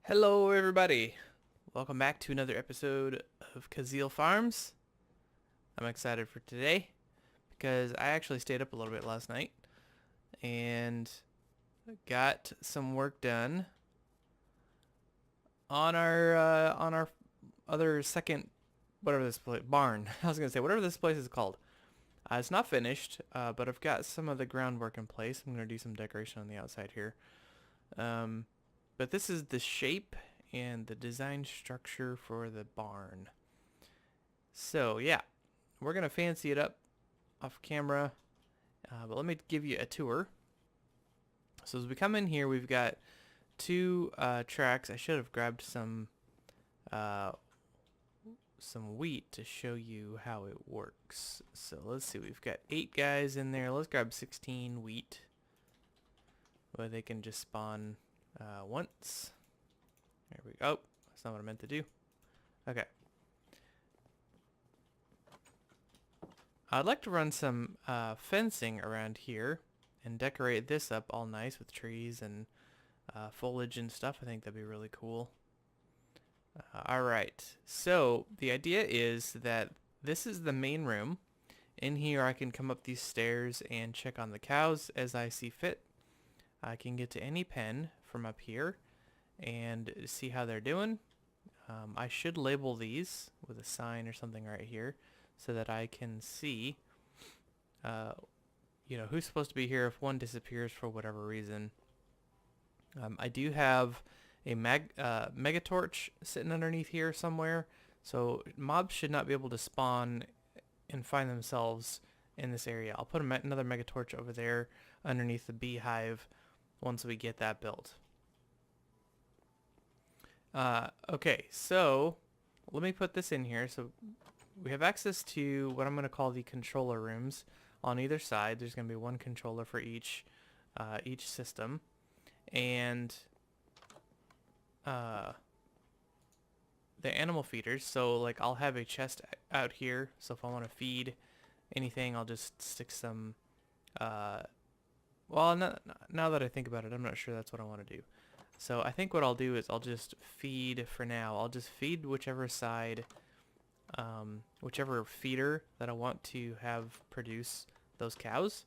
Hello everybody! Welcome back to another episode of Kuzil Farms. I'm excited for today because I actually stayed up a little bit last night and got some work done on our other second whatever this place barn. I was gonna say whatever this place is called. It's not finished, but I've got some of the groundwork in place. I'm gonna do some decoration on the outside here. But this is the shape and the design structure for the barn. So yeah, we're gonna fancy it up off camera, but let me give you a tour. So as we come in here, we've got two tracks. I should have grabbed uh, some wheat to show you how it works. So let's see, we've got 8 guys in there. Let's grab 16 wheat, where they can just spawn once. There we go. That's not what I meant to do. Okay. I'd like to run some fencing around here and decorate this up all nice with trees and foliage and stuff. I think that'd be really cool. Alright, so the idea is that this is the main room. In here I can come up these stairs and check on the cows as I see fit. I can get to any pen from up here and see how they're doing. I should label these with a sign or something right here so that I can see who's supposed to be here if one disappears for whatever reason. I do have a mega torch sitting underneath here somewhere, so mobs should not be able to spawn and find themselves in this area. I'll put another mega torch over there underneath the beehive once we get that built. Okay, so let me put this in here. So we have access to what I'm going to call the controller rooms on either side. There's going to be one controller for each system, and the animal feeders. So like I'll have a chest out here. So if I want to feed anything, I'll just stick some. Well, now that I think about it, I'm not sure that's what I want to do. So I think what I'll do is I'll just feed for now. I'll just feed whichever side, whichever feeder that I want to have produce those cows.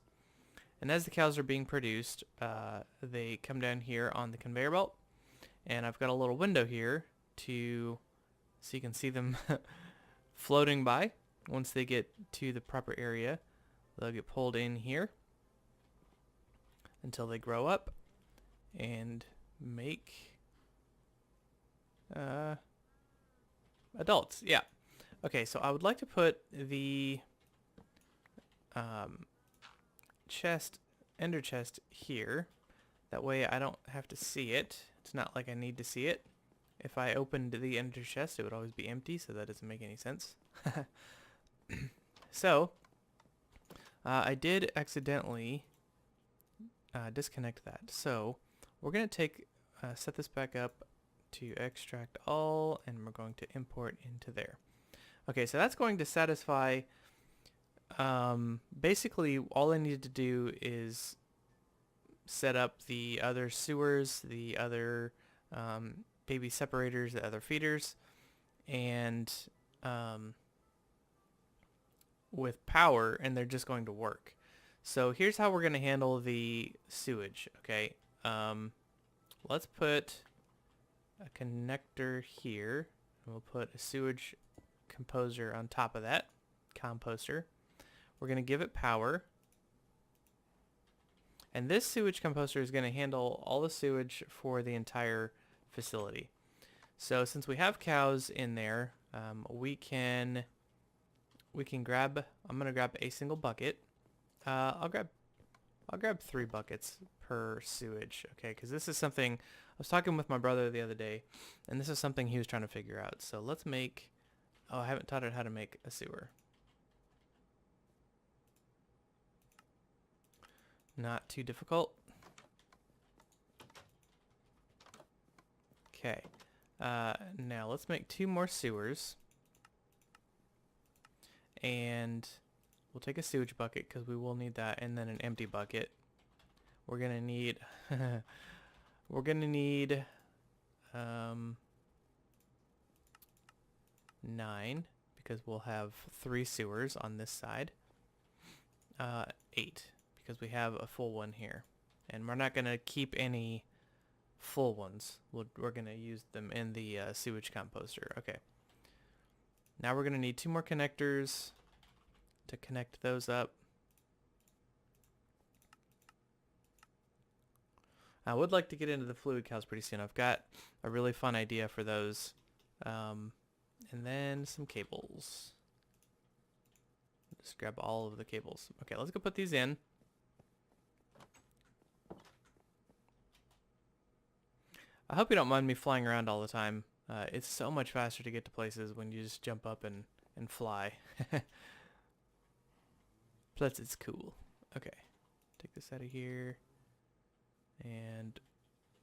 And as the cows are being produced, they come down here on the conveyor belt. And I've got a little window here so you can see them floating by. Once they get to the proper area, they'll get pulled in here until they grow up and make adults. Yeah. Okay, so I would like to put the ender chest here. That way I don't have to see it. It's not like I need to see it. If I opened the ender chest, it would always be empty, so that doesn't make any sense. So I did accidentally disconnect that. So we're going to set this back up to extract all, and we're going to import into there. Okay, so that's going to satisfy, basically all I needed to do is set up the other sewers, the other baby separators, the other feeders, and with power, and they're just going to work. So here's how we're going to handle the sewage, okay? Let's put a connector here, and we'll put a sewage composer on top of that, composter. We're going to give it power. And this sewage composter is going to handle all the sewage for the entire facility. So since we have cows in there, we can grab, I'm going to grab a single bucket. I'll grab 3 buckets per sewage, okay? Because this is something, I was talking with my brother the other day, and this is something he was trying to figure out. So let's make, I haven't taught it how to make a sewer. Not too difficult. Okay, now let's make 2 more sewers, and we'll take a sewage bucket because we will need that, and then an empty bucket. We're gonna need 9, because we'll have 3 sewers on this side. 8, because we have a full one here. And we're not going to keep any full ones. We're going to use them in the sewage composter. Okay. Now we're going to need 2 more connectors to connect those up. I would like to get into the fluid cows pretty soon. I've got a really fun idea for those. And then some cables. Just grab all of the cables. Okay, let's go put these in. I hope you don't mind me flying around all the time. It's so much faster to get to places when you just jump up and fly. Plus it's cool. Okay, take this out of here. And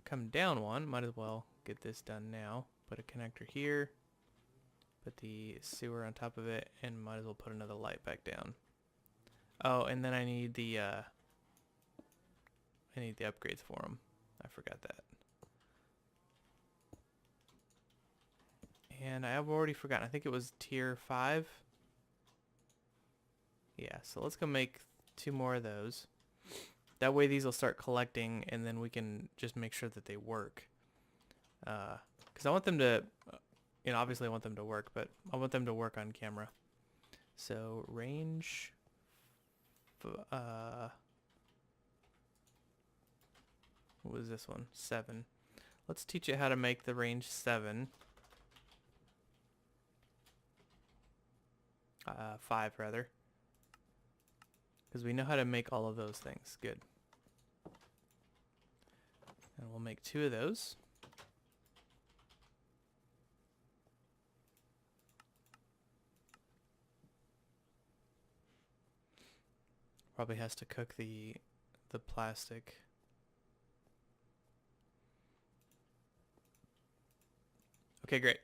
come down one. Might as well get this done now. Put a connector here. Put the sewer on top of it. And might as well put another light back down. Oh, and then I need the upgrades for them. I forgot that. And I have already forgotten. I think it was tier 5. Yeah, so let's go make 2 more of those. That way these will start collecting, and then we can just make sure that they work. Because I want them to, you know, obviously I want them to work, but I want them to work on camera. So range, what was this one? 7. Let's teach it how to make the range 7. 5 rather. Because we know how to make all of those things. Good. And we'll make 2 of those. Probably has to cook the plastic. Okay, great.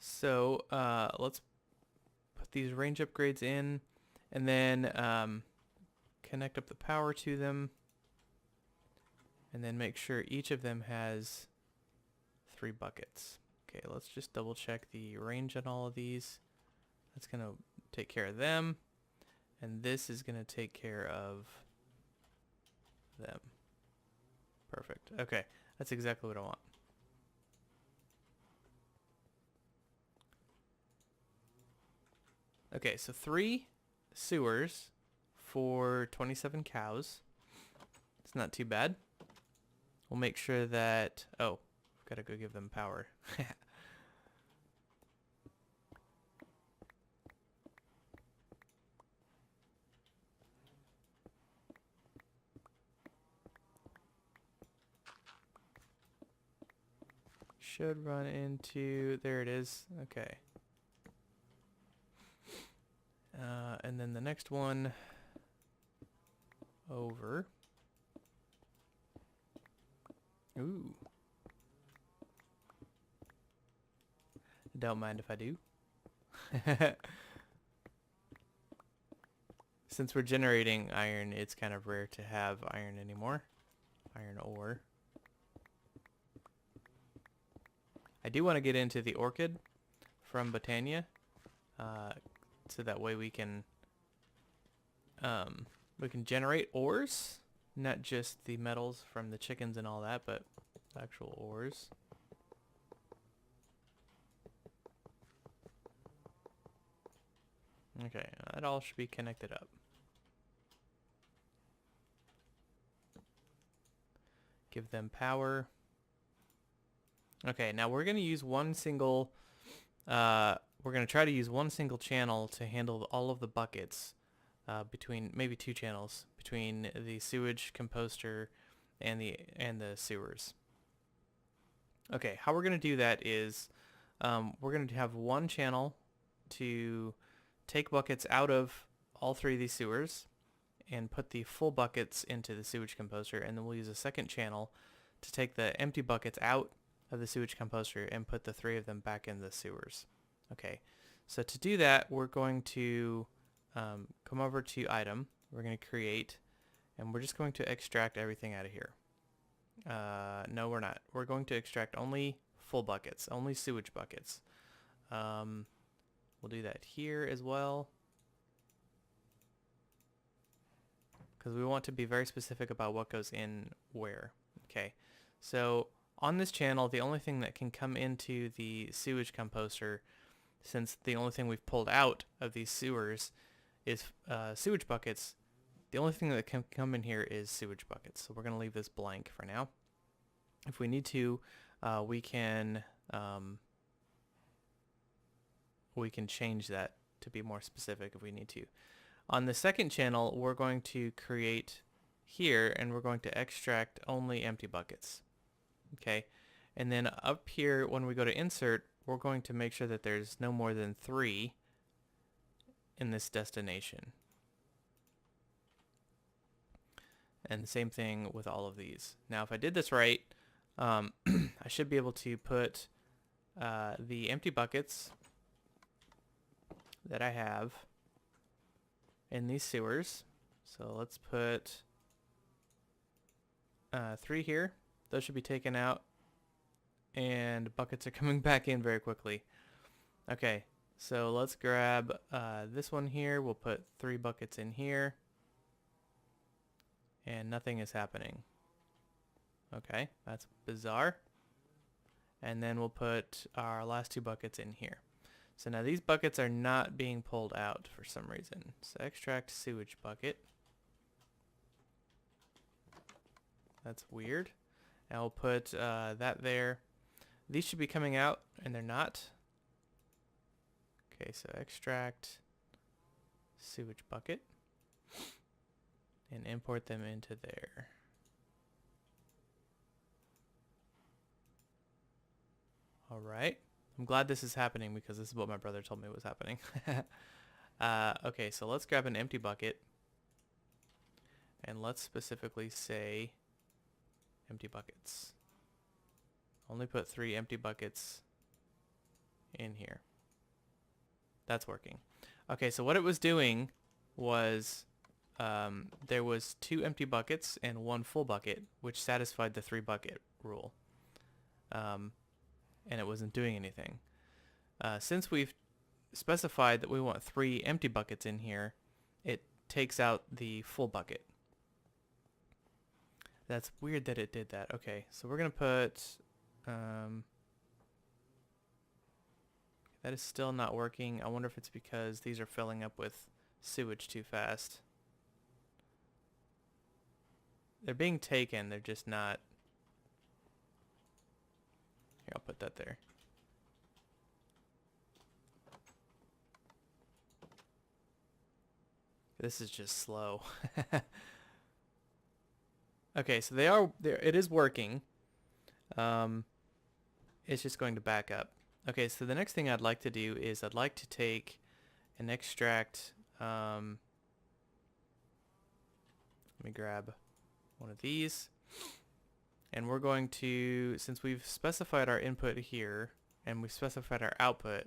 So let's put these range upgrades in, and then connect up the power to them, and then make sure each of them has 3 buckets. Okay, let's just double check the range on all of these. That's going to take care of them, and this is going to take care of them. Perfect. Okay, that's exactly what I want. Okay, so 3 sewers for 27 cows. It's not too bad. We'll make sure that... Oh, I've got to go give them power. Should run into... There it is. Okay. And then the next one over. Ooh. Don't mind if I do. Since we're generating iron, it's kind of rare to have iron anymore. Iron ore. I do want to get into the orchid from Botania. So that way we can generate ores, not just the metals from the chickens and all that, but actual ores. Okay, that all should be connected up. Give them power. Okay, now we're going to use one single we're going to try to use one single channel to handle all of the buckets between maybe 2 channels between the sewage composter and the sewers. Okay, how we're going to do that is we're going to have one channel to take buckets out of all 3 of these sewers and put the full buckets into the sewage composter, and then we'll use a second channel to take the empty buckets out of the sewage composter and put the 3 of them back in the sewers. Okay, so to do that, we're going to come over to item, we're going to create, and we're just going to extract everything out of here. No, we're not. We're going to extract only full buckets, only sewage buckets. We'll do that here as well, because we want to be very specific about what goes in where. Okay, so on this channel, the only thing that can come into the sewage composter, since the only thing we've pulled out of these sewers is sewage buckets, the only thing that can come in here is sewage buckets. So we're going to leave this blank for now. If we need to, we can change that to be more specific if we need to. On the second channel, we're going to create here, and we're going to extract only empty buckets. Okay, and then up here when we go to insert, we're going to make sure that there's no more than 3 in this destination. And the same thing with all of these. Now if I did this right, I should be able to put the empty buckets that I have in these sewers. So let's put 3 here. Those should be taken out, and buckets are coming back in very quickly. Okay, so let's grab this one here. We'll put 3 buckets in here, and nothing is happening. Okay, that's bizarre. And then we'll put our last 2 buckets in here. So now these buckets are not being pulled out for some reason. So extract sewage bucket. That's weird. Now we'll put that there. These should be coming out, and they're not. Okay, so extract sewage bucket and import them into there. All right. I'm glad this is happening because this is what my brother told me was happening. Okay, so let's grab an empty bucket, and let's specifically say empty buckets. Only put 3 empty buckets in here. That's working. Okay, so what it was doing was there was 2 empty buckets and 1 full bucket, which satisfied the 3 bucket rule. And it wasn't doing anything. Since we've specified that we want 3 empty buckets in here, it takes out the full bucket. That's weird that it did that. Okay, so we're going to put... that is still not working. I wonder if it's because these are filling up with sewage too fast. They're being taken, they're just not... Here, I'll put that there. This is just slow. Okay, so they are there. It is working. It's just going to back up. Okay, so the next thing I'd like to do is I'd like to take and extract. Let me grab one of these, and we're going to, since we've specified our input here and we've specified our output,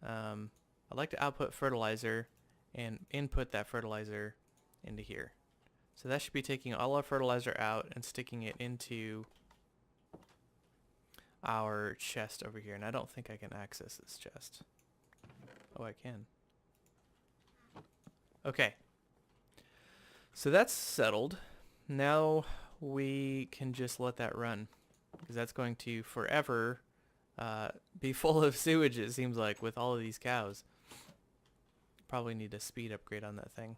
I'd like to output fertilizer and input that fertilizer into here. So that should be taking all our fertilizer out and sticking it into our chest over here. And I don't think I can access this chest. Oh, I can. Okay. So that's settled. Now we can just let that run, because that's going to forever be full of sewage, it seems like, with all of these cows. Probably need a speed upgrade on that thing.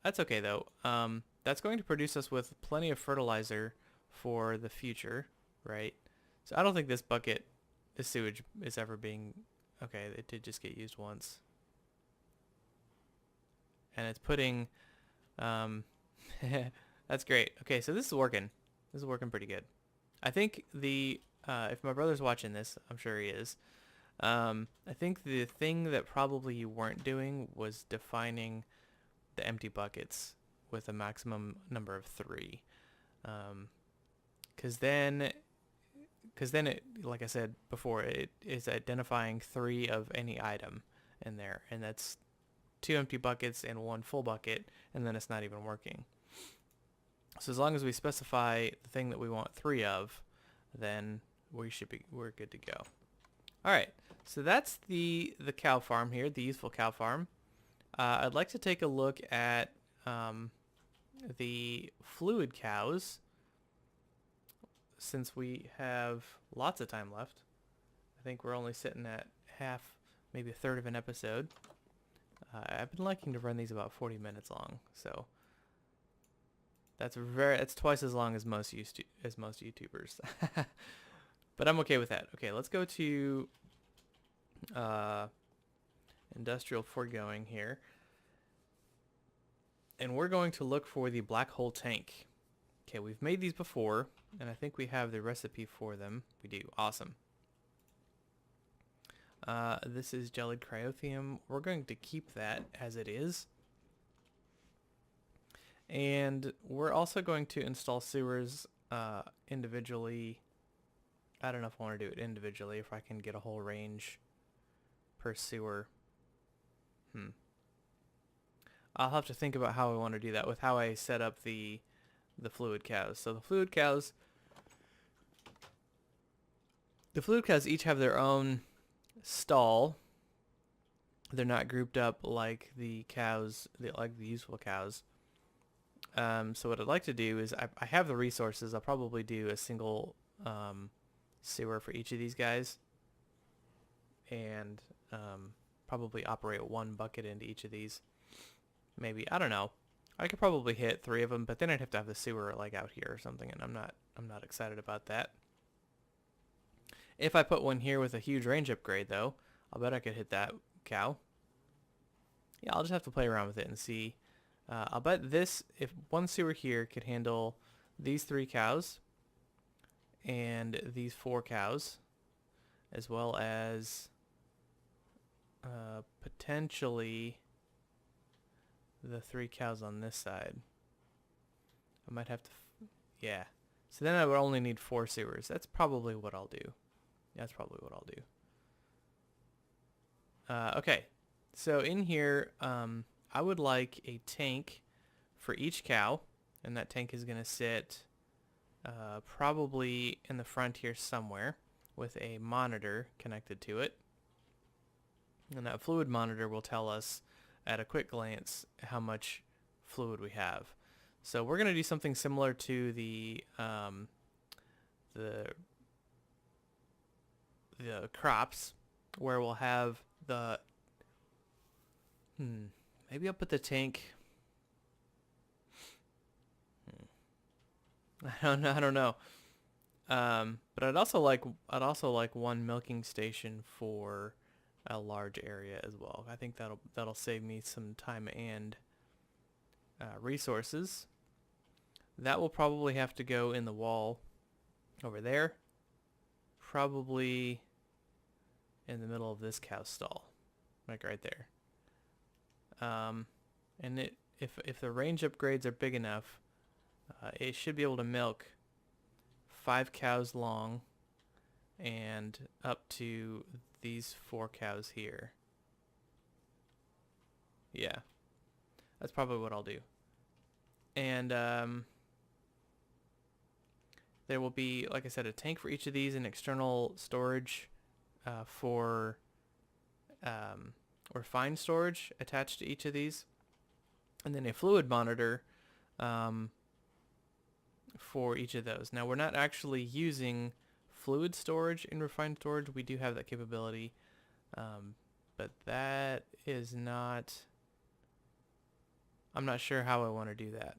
That's okay though. That's going to produce us with plenty of fertilizer for the future, right? So I don't think this bucket, this sewage, is ever being... Okay, it did just get used once. And it's putting... That's great. Okay, so this is working. This is working pretty good. I think the... if my brother's watching this, I'm sure he is. I think the thing that probably you weren't doing was defining the empty buckets with a maximum number of 3. Because then it, like I said before, it is identifying 3 of any item in there, and that's 2 empty buckets and 1 full bucket, and then it's not even working. So as long as we specify the thing that we want 3 of, then we're good to go. All right, so that's the cow farm here, the useful cow farm. I'd like to take a look at the fluid cows, since we have lots of time left. I think we're only sitting at half, maybe a third of an episode. I've been liking to run these about 40 minutes long, so that's twice as long as most YouTubers. But I'm okay with that. Okay, let's go to industrial foregoing here. And we're going to look for the black hole tank. Okay, we've made these before, and I think we have the recipe for them. We do. Awesome. This is jellied cryothium. We're going to keep that as it is. And we're also going to install sewers individually. I don't know if I want to do it individually, if I can get a whole range per sewer. I'll have to think about how I want to do that with how I set up the fluid cows. So the fluid cows each have their own stall. They're not grouped up like the cows, like the useful cows. So what I'd like to do is I have the resources. I'll probably do a single sewer for each of these guys, and probably operate 1 bucket into each of these. Maybe, I don't know. I could probably hit 3 of them, but then I'd have to have the sewer like out here or something, and I'm not excited about that. If I put one here with a huge range upgrade, though, I'll bet I could hit that cow. Yeah, I'll just have to play around with it and see. I'll bet if 1 sewer here could handle these 3 cows and these 4 cows, as well as potentially the 3 cows on this side. I might have to, yeah. So then I would only need 4 sewers. That's probably what I'll do. Okay, so in here, I would like a tank for each cow, and that tank is going to sit probably in the front here somewhere with a monitor connected to it. And that fluid monitor will tell us at a quick glance how much fluid we have. So we're going to do something similar to the crops, where we'll have the maybe I'll put the tank. I don't know. But I'd also like 1 milking station for a large area as well. I think that'll save me some time and resources. That will probably have to go in the wall over there, probably in the middle of this cow stall, like right there. And if the range upgrades are big enough, it should be able to milk 5 cows long and up to these 4 cows here. Yeah, that's probably what I'll do. And there will be, like I said, a tank for each of these and external storage for refined storage attached to each of these, and then a fluid monitor for each of those. Now, we're not actually using fluid storage in refined storage. We do have that capability, but that is not, I'm not sure how I want to do that.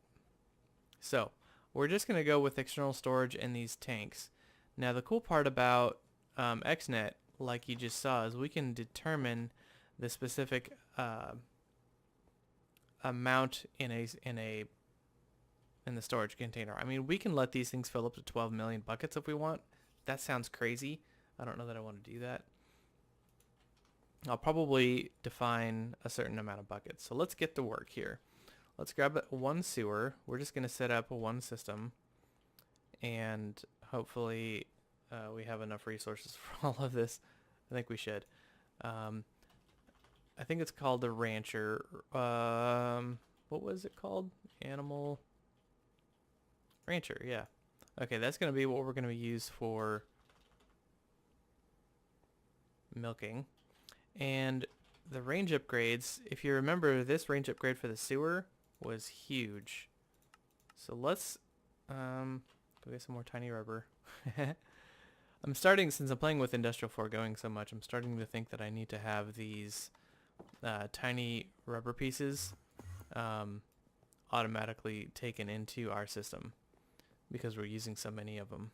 So we're just going to go with external storage in these tanks. Now, the cool part about XNet, like you just saw, is we can determine the specific amount in the storage container. I mean, we can let these things fill up to 12 million buckets if we want. That sounds crazy. I don't know that I want to do that. I'll probably define a certain amount of buckets. So let's get to work here. Let's grab 1 sewer. We're just going to set up 1 system, and hopefully we have enough resources for all of this. I think we should. I think it's called the Rancher. What was it called? Animal Rancher, yeah. Okay, that's going to be what we're going to use for milking. And the range upgrades, if you remember, this range upgrade for the sewer was huge. So let's go get some more tiny rubber. I'm starting, since I'm playing with Industrial Foregoing so much, I'm starting to think that I need to have these tiny rubber pieces automatically taken into our system because we're using so many of them.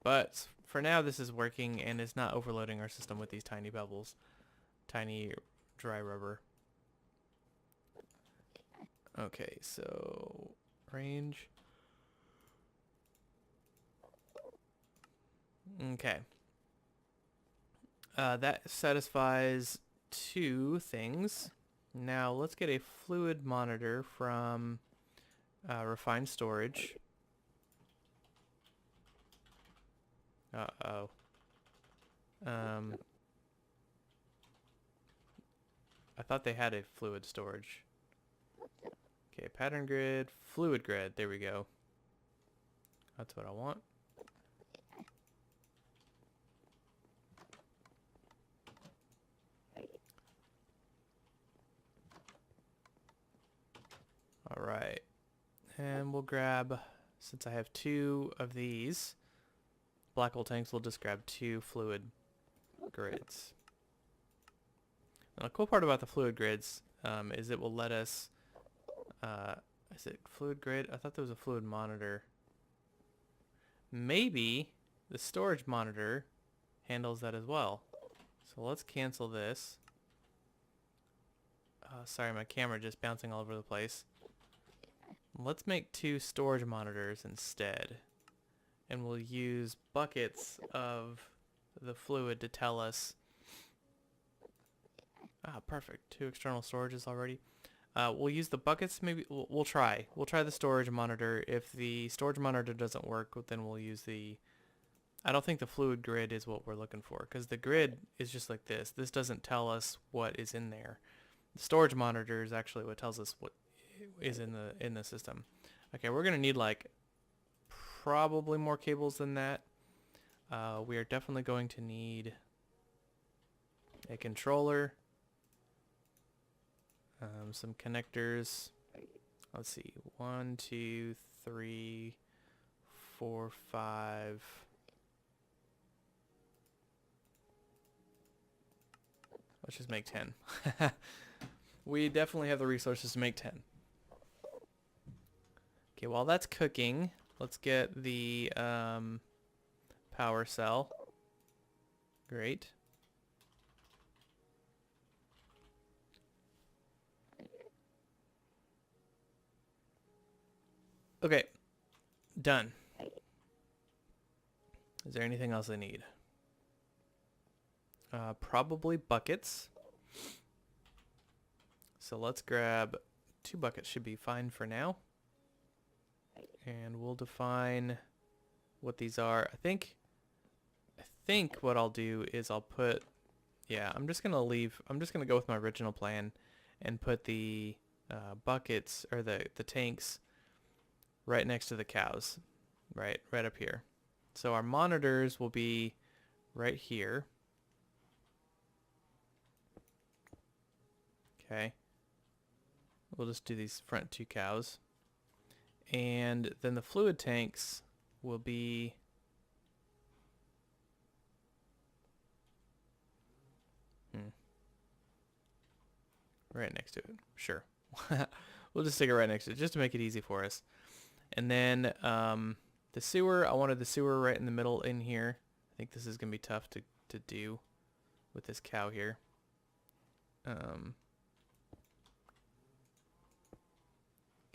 But for now, this is working and it's not overloading our system with these tiny pebbles, tiny dry rubber. Okay, so range. Okay. That satisfies 2 things. Now let's get a fluid monitor from refined storage. Uh-oh. I thought they had a fluid storage. Okay, pattern grid, fluid grid. There we go. That's what I want. All right. And we'll grab, since I have 2 of these black hole tanks, we'll just grab 2 fluid grids. Now, the cool part about the fluid grids is it will let us, is it fluid grid? I thought there was a fluid monitor. Maybe the storage monitor handles that as well. So let's cancel this. Sorry, my camera just bouncing all over the place. Let's make 2 storage monitors instead. And we'll use buckets of the fluid to tell us. Ah, perfect. 2 external storages already. We'll use the buckets. Maybe we'll try. We'll try the storage monitor. If the storage monitor doesn't work, then we'll use the. I don't think the fluid grid is what we're looking for, because the grid is just like this. This doesn't tell us what is in there. The storage monitor is actually what tells us what is in the system. Okay, we're gonna need like probably more cables than that. We are definitely going to need a controller, some connectors. Let's see, 1, 2, 3, 4, 5. Let's just make 10. We definitely have the resources to make 10. Okay, while that's cooking, let's get the power cell. Great. Okay, done. Is there anything else I need? Probably buckets. So let's grab 2 buckets, should be fine for now. And we'll define what these are. I think what I'll do is I'll put, yeah, I'm just gonna go with my original plan and put the buckets, or the tanks, right next to the cows, right up here. So our monitors will be right here. Okay. We'll just do these front 2 cows. And then the fluid tanks will be right next to it. Sure. We'll just stick it right next to it just to make it easy for us. And then the sewer, I wanted the sewer right in the middle in here. I think this is going to be tough to do with this cow here.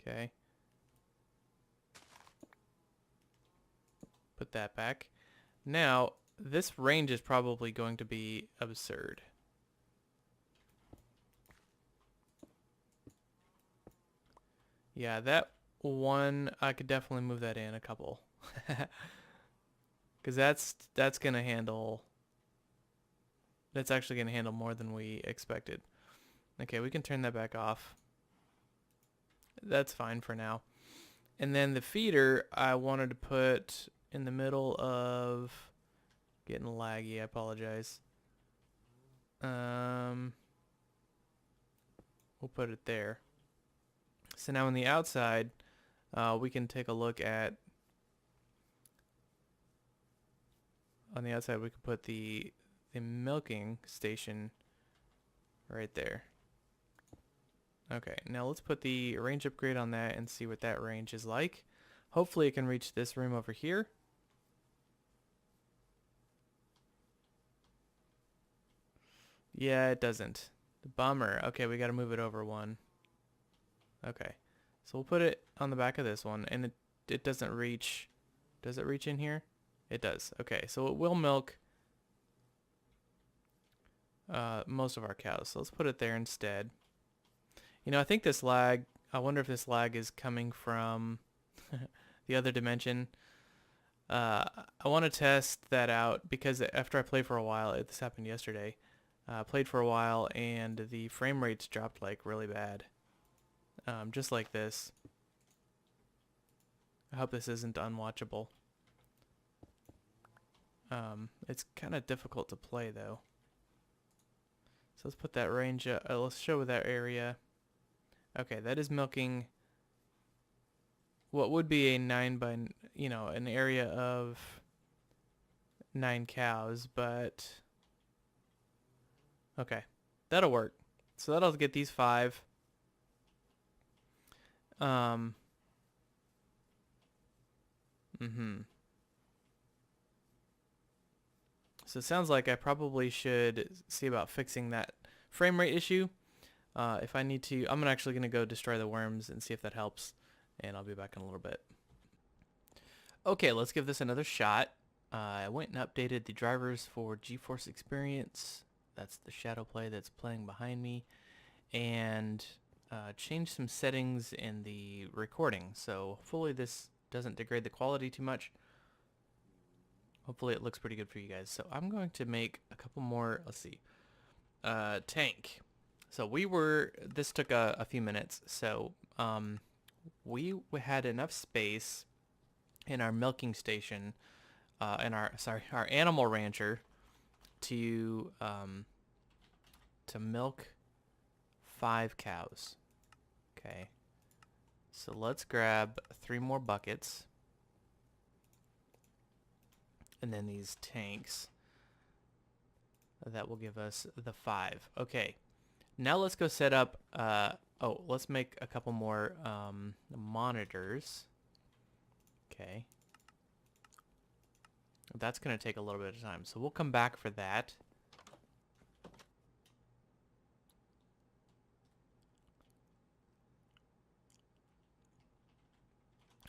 Okay. Put that back. Now, this range is probably going to be absurd. Yeah, that one, I could definitely move that in a couple. Because that's going to handle... That's actually going to handle more than we expected. Okay, we can turn that back off. That's fine for now. And then the feeder I wanted to put in the middle of... Getting laggy, I apologize. We'll put it there. So now on the outside, we can take a look at... On the outside, we can put the milking station right there. Okay, now let's put the range upgrade on that and see what that range is like. Hopefully it can reach this room over here. Yeah, it doesn't. Bummer. Okay, we got to move it over one. Okay, so we'll put it on the back of this one, and it doesn't reach. Does it reach in here? It does. Okay, so it will milk most of our cows. So let's put it there instead. You know, I think this lag, I wonder if this lag is coming from the other dimension. I want to test that out because after I played for a while, this happened yesterday, played for a while and the frame rates dropped like really bad. Just like this. I hope this isn't unwatchable. It's kind of difficult to play though. So let's put that range up. Let's show that area. Okay, that is milking what would be a 9 by, you know, an area of 9 cows, but okay, that'll work. So that'll get these 5. So it sounds like I probably should see about fixing that frame rate issue. If I need to, I'm actually going to go destroy the worms and see if that helps. And I'll be back in a little bit. Okay, let's give this another shot. I went and updated the drivers for GeForce Experience. That's the shadow play that's playing behind me. And changed some settings in the recording. So hopefully this doesn't degrade the quality too much. Hopefully it looks pretty good for you guys. So I'm going to make a couple more, let's see, tank. So this took a few minutes. So we had enough space in our milking station, our animal rancher to milk 5 cows. Okay. So let's grab 3 more buckets. And then these tanks. That will give us the 5. Okay. Now let's go set up, let's make a couple more monitors. Okay. That's going to take a little bit of time, so we'll come back for that.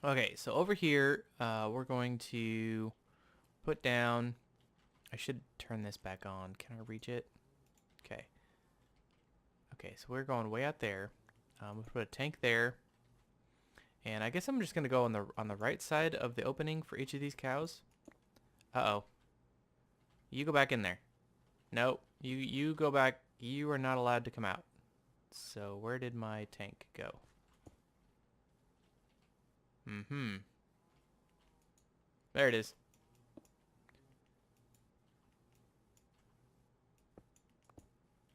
Okay, so over here, we're going to put down, I should turn this back on. Can I reach it? Okay. Okay, so we're going way out there. We'll put a tank there. And I guess I'm just going to go on the right side of the opening for each of these cows. Uh-oh. You go back in there. No, you go back. You are not allowed to come out. So where did my tank go? There it is.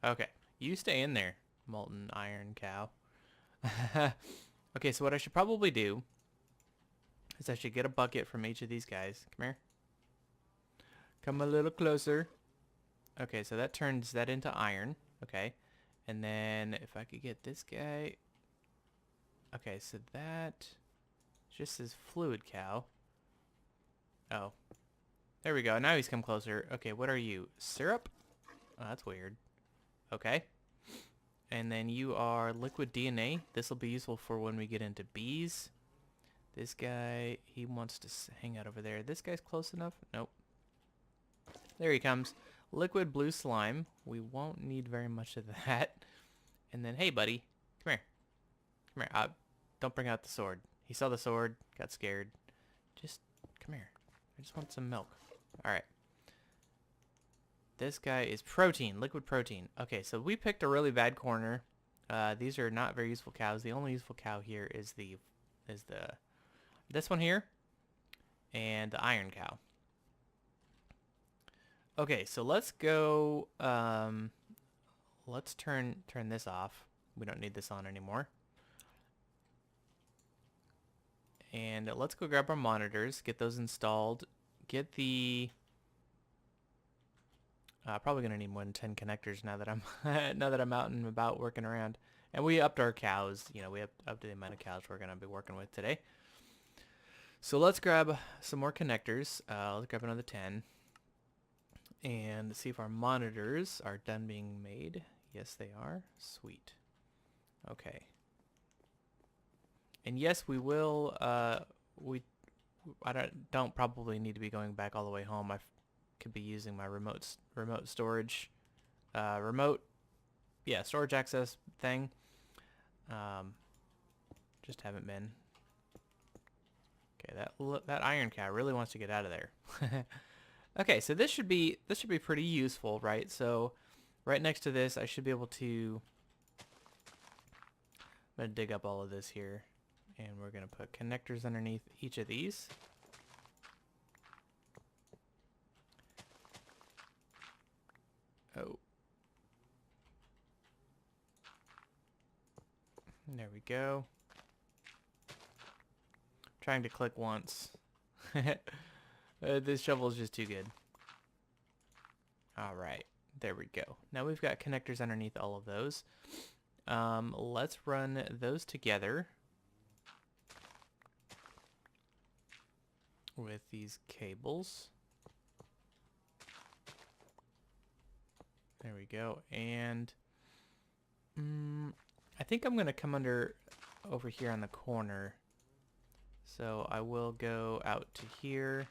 Okay, you stay in there, molten iron cow. Okay, so what I should probably do is I should get a bucket from each of these guys. Come here. Come a little closer. Okay, so that turns that into iron. Okay, and then if I could get this guy. Okay, so that just says fluid cow. Oh, there we go. Now he's come closer. Okay, what are you? Syrup? Oh, that's weird. Okay. And then you are liquid DNA. This will be useful for when we get into bees. This guy, he wants to hang out over there. This guy's close enough? Nope. There he comes. Liquid blue slime. We won't need very much of that. And then, hey, buddy. Come here. Come here. Don't bring out the sword. He saw the sword, got scared. Just come here. I just want some milk. All right. this guy is protein, liquid protein. Okay, so we picked a really bad corner. These are not very useful cows. The only useful cow here is this one here and the iron cow. Okay, so let's go. Let's turn this off. We don't need this on anymore. And let's go grab our monitors, get those installed, get the... probably gonna need more than 10 connectors now that I'm now that I'm out and about working around. And we upped our cows. You know, we upped the amount of cows we're gonna be working with today. So let's grab some more connectors. Let's grab another 10. And see if our monitors are done being made. Yes, they are. Sweet. Okay. And yes, we will, I don't probably need to be going back all the way home. I could be using my remote storage, storage access thing. Just haven't been. Okay, that iron cow really wants to get out of there. Okay, so this should be pretty useful, right? So right next to this, I should be able to, I'm gonna dig up all of this here. And we're going to put connectors underneath each of these. Oh. There we go. Trying to click once. This shovel is just too good. Alright, there we go. Now we've got connectors underneath all of those. Let's run those together with these cables. There we go. And I think I'm gonna come over here on the corner. So I will go out to here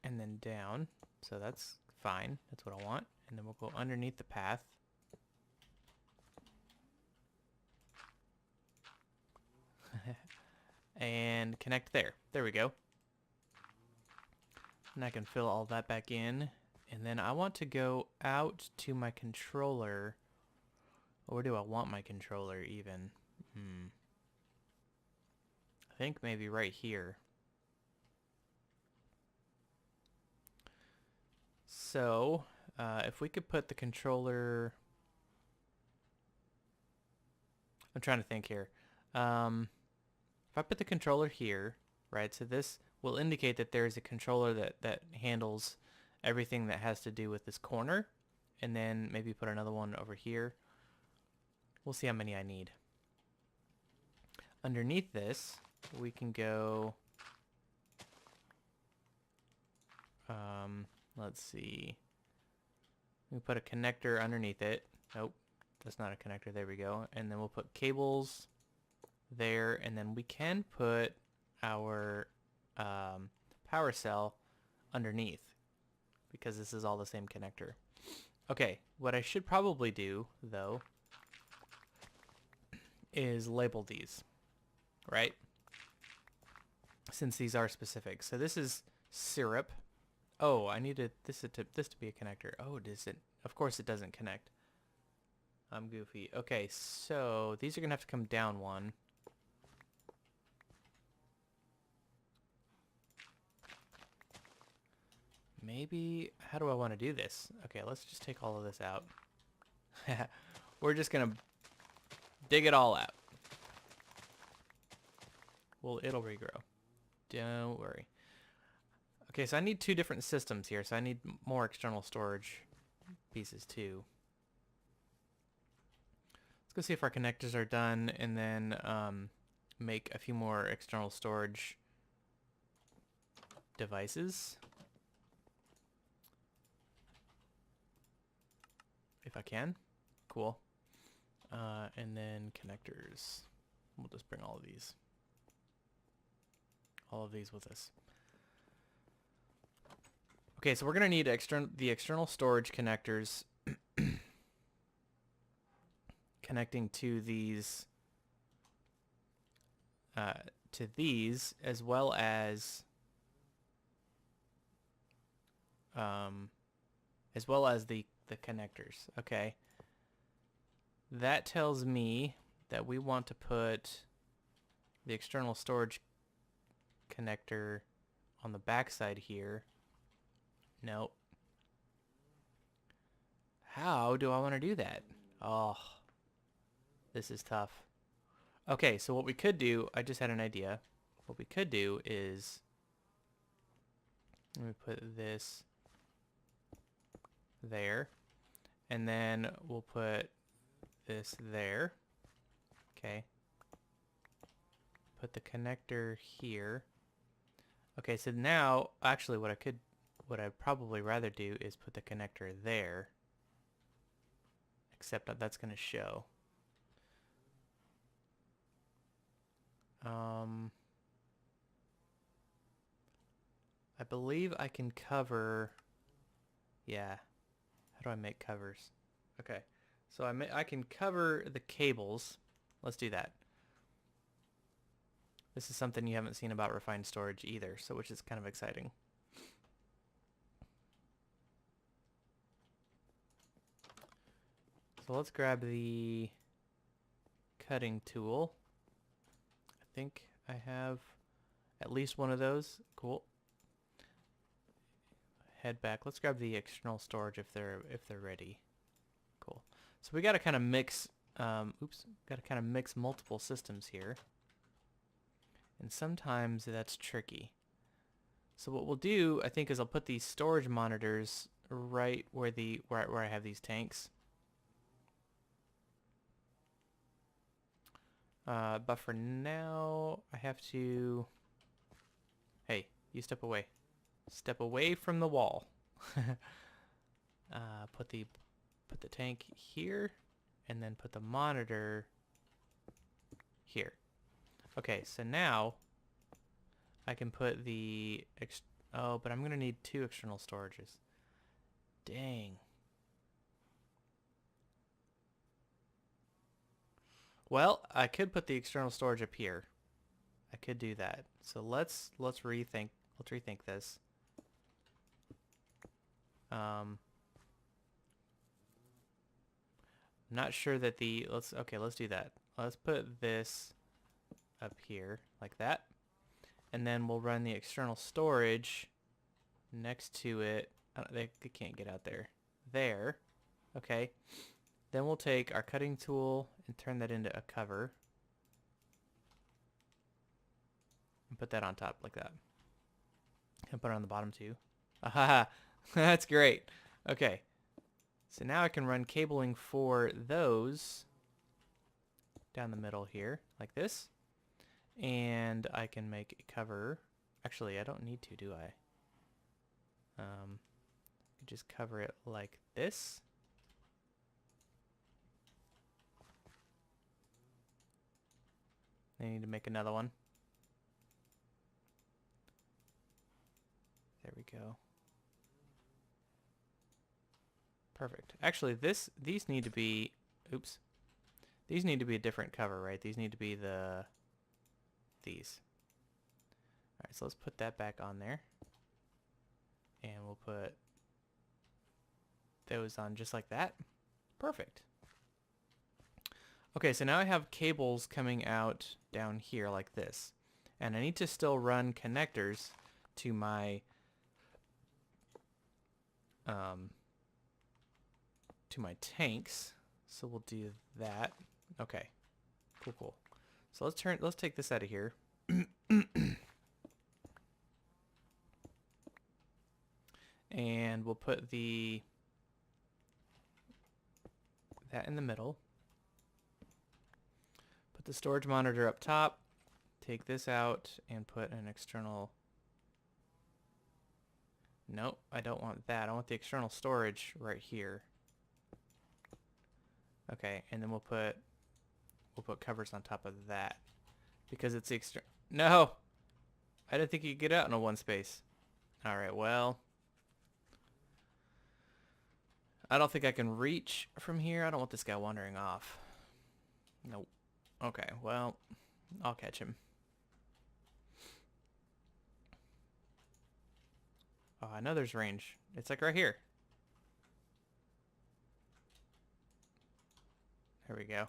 and then down. So that's fine. That's what I want. And then we'll go underneath the path. And connect there. There we go. And I can fill all that back in. And then I want to go out to my controller. Where do I want my controller even? I think maybe right here. So, if we could put the controller... I'm trying to think here. If I put the controller here, right, so this will indicate that there's a controller that handles everything that has to do with this corner, and then maybe put another one over here. We'll see how many I need. Underneath this, we can go, let's see, we put a connector underneath it. Nope, that's not a connector. There we go. And then we'll put cables there, and then we can put our power cell underneath because this is all the same connector. Okay, what I should probably do though is label these, right? Since these are specific. So this is syrup. Oh, I needed this to be a connector. Oh, does it? Of course it doesn't connect. I'm goofy. Okay, so these are gonna have to come down one. Maybe, how do I want to do this? Okay, let's just take all of this out. We're just gonna dig it all out. Well, it'll regrow. Don't worry. Okay, so I need two different systems here, so I need more external storage pieces too. Let's go see if our connectors are done, and then make a few more external storage devices. If I can. Cool. And then connectors. We'll just bring all of these. All of these with us. Okay, so we're going to need the external storage connectors connecting to these as well as as well as the connectors. Okay. That tells me that we want to put the external storage connector on the back side here. Nope. How do I want to do that? Oh, this is tough. Okay, so what we could do, I just had an idea. What we could do is, let me put this there, and then we'll put this there. Okay. Put the connector here. Okay, so now, actually what I'd probably rather do is put the connector there. Except that that's going to show. I believe I can cover, yeah. How do I make covers? Okay, so I can cover the cables. Let's do that. This is something you haven't seen about refined storage either, so which is kind of exciting. So let's grab the cutting tool. I think I have at least one of those. Cool. Head back. Let's grab the external storage if they're ready. Cool. So we got to kind of mix. Got to kind of mix multiple systems here, and sometimes that's tricky. So what we'll do, I think, is I'll put these storage monitors right where where I have these tanks. But for now, I have to. Hey, you step away. Step away from the wall. Put the tank here, and then put the monitor here. Okay, so now I can put the oh, but I'm gonna need 2 external storages. Dang. Well, I could put the external storage up here. I could do that. So let's rethink this. Not sure that let's do that. Let's put this up here like that. And then we'll run the external storage next to it. They can't get out there. There. Okay. Then we'll take our cutting tool and turn that into a cover. And put that on top like that. And put it on the bottom too. Aha! That's great. Okay. So now I can run cabling for those down the middle here, like this. And I can make a cover. Actually, I don't need to, do I? Just cover it like this. I need to make another one. There we go. Perfect. Actually, these need to be, oops. These need to be a different cover, right? These need to be these. All right, so let's put that back on there. And we'll put those on just like that. Perfect. Okay, so now I have cables coming out down here like this. And I need to still run connectors to my tanks. So we'll do that. Okay. Cool. So let's take this out of here. And we'll put that in the middle. Put the storage monitor up top. Take this out and put an external. Nope, I don't want that. I want the external storage right here. Okay, and then we'll put covers on top of that because it's the extra. No, I didn't think you could get out in a one space. All right, well, I don't think I can reach from here. I don't want this guy wandering off. Nope. Okay, well, I'll catch him. Oh, I know there's range. It's like right here. There we go.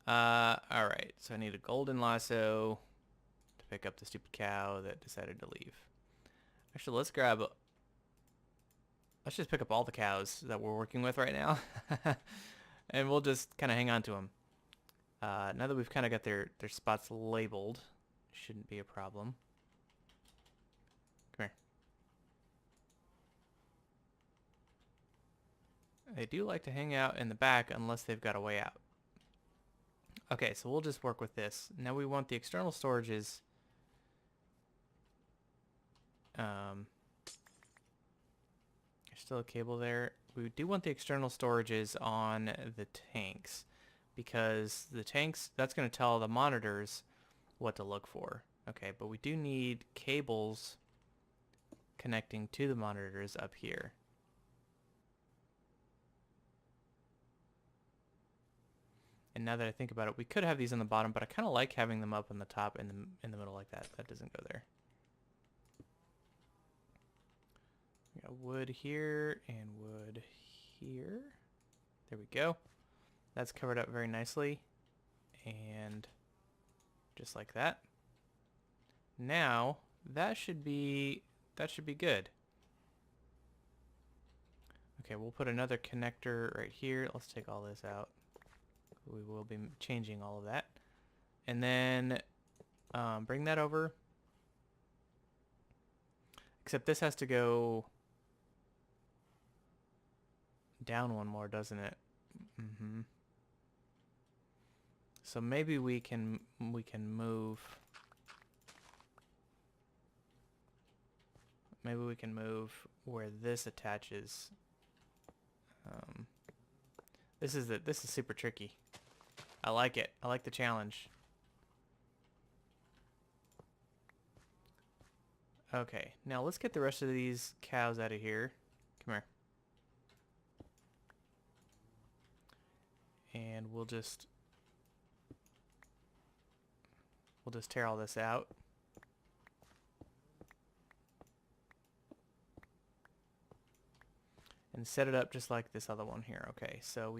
Alright. So I need a golden lasso to pick up the stupid cow that decided to leave. Actually, let's just pick up all the cows that we're working with right now. And we'll just kind of hang on to them. Now that we've kind of got their spots labeled, shouldn't be a problem. Come here. They do like to hang out in the back unless they've got a way out. Okay, so we'll just work with this. Now we want the external storages. There's still a cable there. We do want the external storages on the tanks because the tanks, that's going to tell the monitors what to look for. Okay, but we do need cables connecting to the monitors up here. And now that I think about it, we could have these on the bottom, but I kind of like having them up on the top in the middle like that. That doesn't go there. We got wood here and wood here. There we go. That's covered up very nicely. And just like that. Now, that should be good. Okay, we'll put another connector right here. Let's take all this out. We will be changing all of that. And then bring that over. Except this has to go down one more, doesn't it? Mm-hmm. So maybe we can move. Maybe we can move where this attaches. This is super tricky. I like it. I like the challenge. Okay, now let's get the rest of these cows out of here. Come here. And we'll just tear all this out. And set it up just like this other one here. Okay, so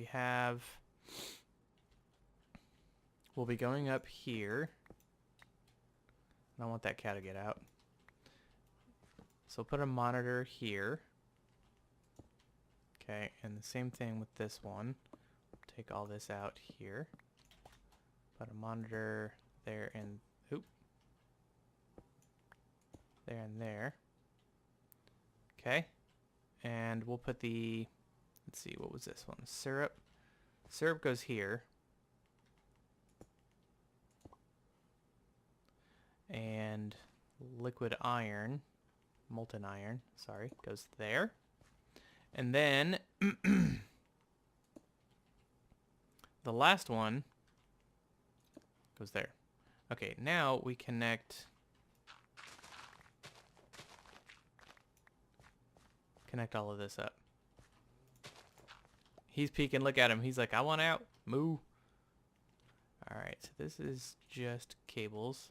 we'll be going up here. I don't want that cow to get out. So put a monitor here. Okay, and the same thing with this one. Take all this out here. Put a monitor there and there and there. Okay. And we'll put let's see, what was this one? Syrup. Syrup goes here. And liquid iron, molten iron, sorry, goes there. And then the last one goes there. Okay, now we connect all of this up. He's peeking, look at him. He's like, I want out. Moo. Alright, so this is just cables.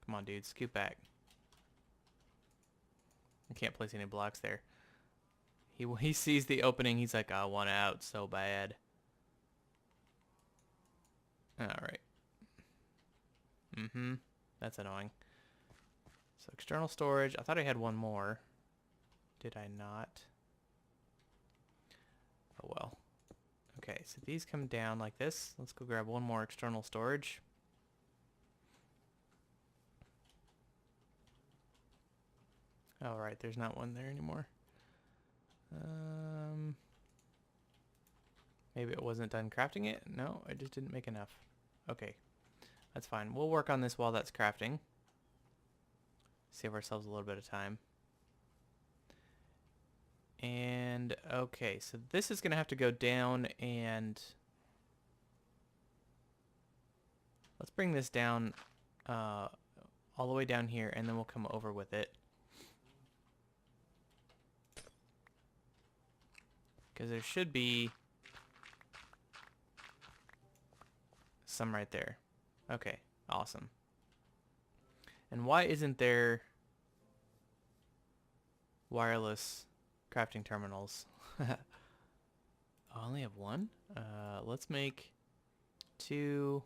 Come on, dude, scoot back. I can't place any blocks there. He sees the opening. He's like, I want out so bad. Alright. That's annoying. So external storage. I thought I had one more. Did I not? Oh well. Okay, so these come down like this. Let's go grab one more external storage. Oh, right, there's not one there anymore. Maybe it wasn't done crafting it? No, I just didn't make enough. Okay, that's fine. We'll work on this while that's crafting. Save ourselves a little bit of time. And, okay, so this is going to have to go down and... Let's bring this down all the way down here, and then we'll come over with it. Because there should be some right there. Okay, awesome. And why isn't there... wireless crafting terminals. I only have one? Let's make 2.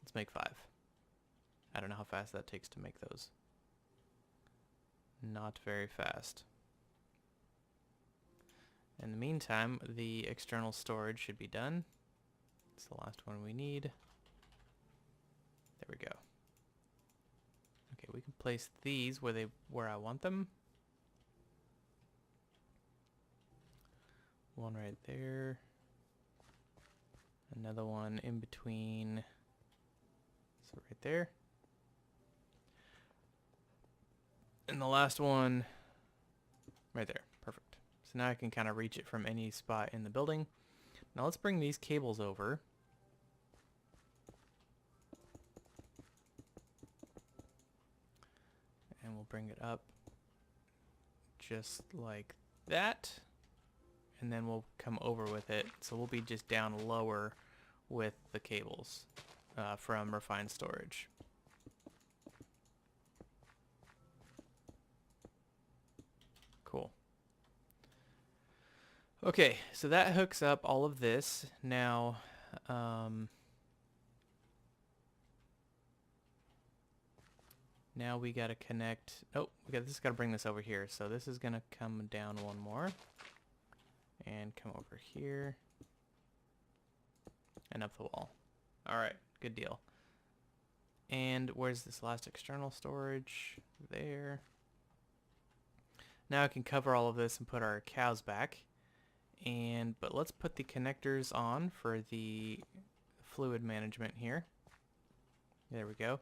Let's make 5. I don't know how fast that takes to make those. Not very fast. In the meantime, the external storage should be done. It's the last one we need. There we go. Okay, we can place these where I want them. One right there. Another one in between. So right there. And the last one right there. Perfect. So now I can kind of reach it from any spot in the building. Now let's bring these cables over. And we'll bring it up just like that. And then we'll come over with it. So we'll be just down lower with the cables from refined storage. Cool. Okay, so that hooks up all of this. Now, now we gotta connect. Oh, this gotta bring this over here. So this is gonna come down one more, and come over here, and up the wall. All right, good deal. And where's this last external storage? There. Now I can cover all of this and put our cows back. But let's put the connectors on for the fluid management here. There we go.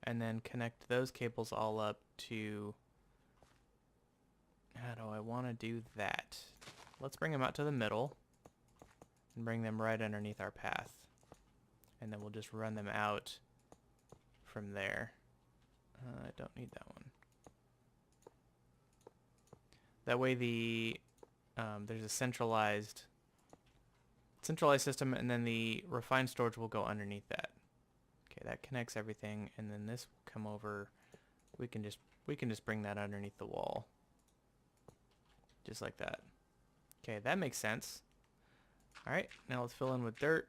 And then connect those cables all up to, how do I want to do that? Let's bring them out to the middle and bring them right underneath our path. And then we'll just run them out from there. I don't need that one. That way there's a centralized system, and then the refined storage will go underneath that. Okay, that connects everything, and then this will come over. We can just bring that underneath the wall, just like that. Okay, that makes sense. All right, now let's fill in with dirt.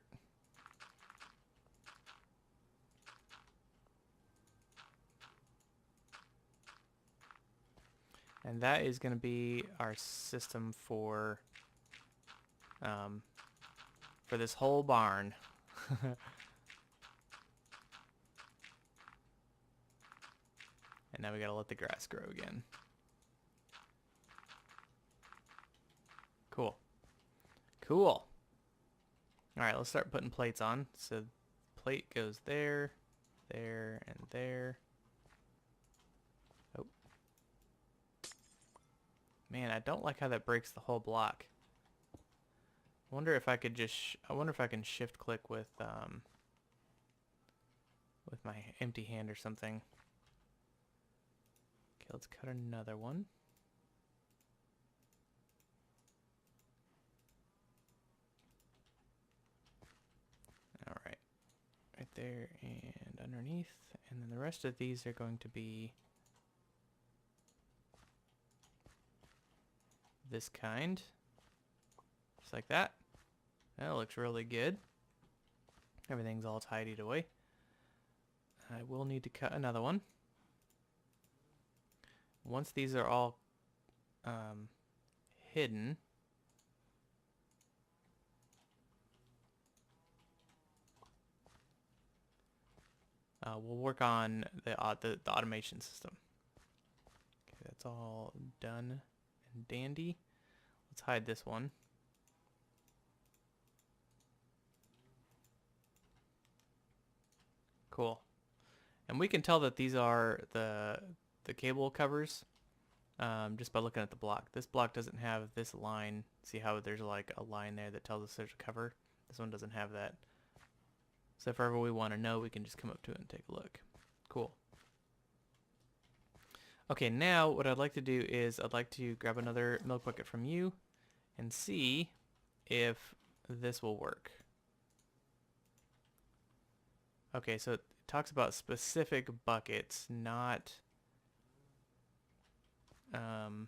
And that is going to be our system for this whole barn. And now we got to let the grass grow again. Cool. Cool. All right, let's start putting plates on. So plate goes there, there, and there. Oh. Man, I don't like how that breaks the whole block. I wonder if I could just, I wonder if I can shift click with my empty hand or something. Okay, let's cut another one. All right, right there and underneath. And then the rest of these are going to be this kind. Just like that. That looks really good. Everything's all tidied away. I will need to cut another one. Once these are all hidden, we'll work on the automation system. Okay, that's all done and dandy. Let's hide this one. Cool. And we can tell that these are the cable covers just by looking at the block. This block doesn't have this line. See how there's like a line there that tells us there's a cover? This one doesn't have that. So if ever we want to know, we can just come up to it and take a look. Cool. Okay, now what I'd like to do is I'd like to grab another milk bucket from you and see if this will work. Okay, so it talks about specific buckets, not Um,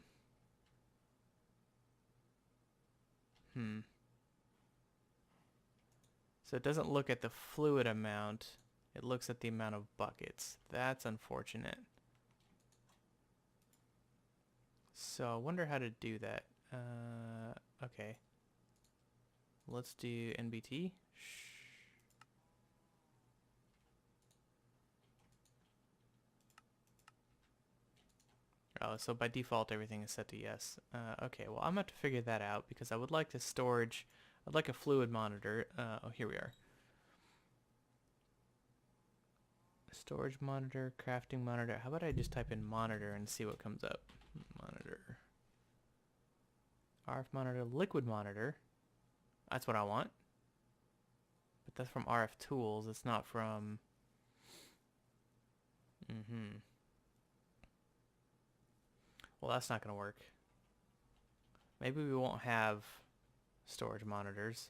hmm. So it doesn't look at the fluid amount. It looks at the amount of buckets. That's unfortunate. So I wonder how to do that. Okay. Let's do NBT. Oh, so by default everything is set to yes. Okay, well I'm going to have to figure that out because I would like to storage, I'd like a fluid monitor. Oh, here we are. Storage monitor, crafting monitor. How about I just type in monitor and see what comes up? Monitor. RF monitor, liquid monitor. That's what I want. But that's from RF tools. It's not from... Well, that's not going to work. Maybe we won't have storage monitors.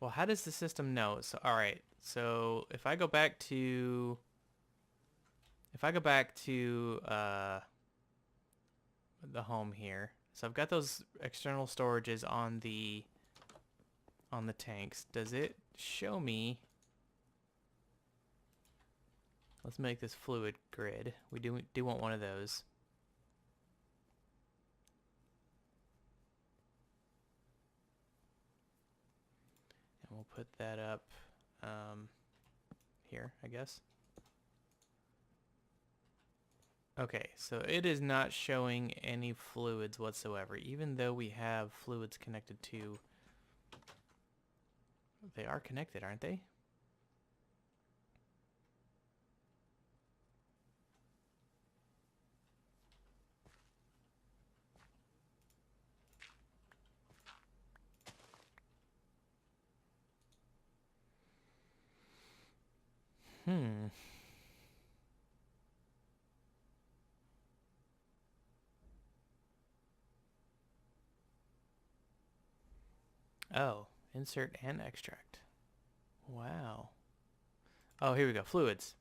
Well, how does the system know? So, all right. So if I go back to... the home here. So I've got those external storages on the tanks. Does it show me? Let's make this fluid grid. We do want one of those. And we'll put that up here, I guess. Okay, so it is not showing any fluids whatsoever, even though we have fluids connected to... They are connected, aren't they? Oh, insert and extract. Wow. Oh, here we go. Fluids.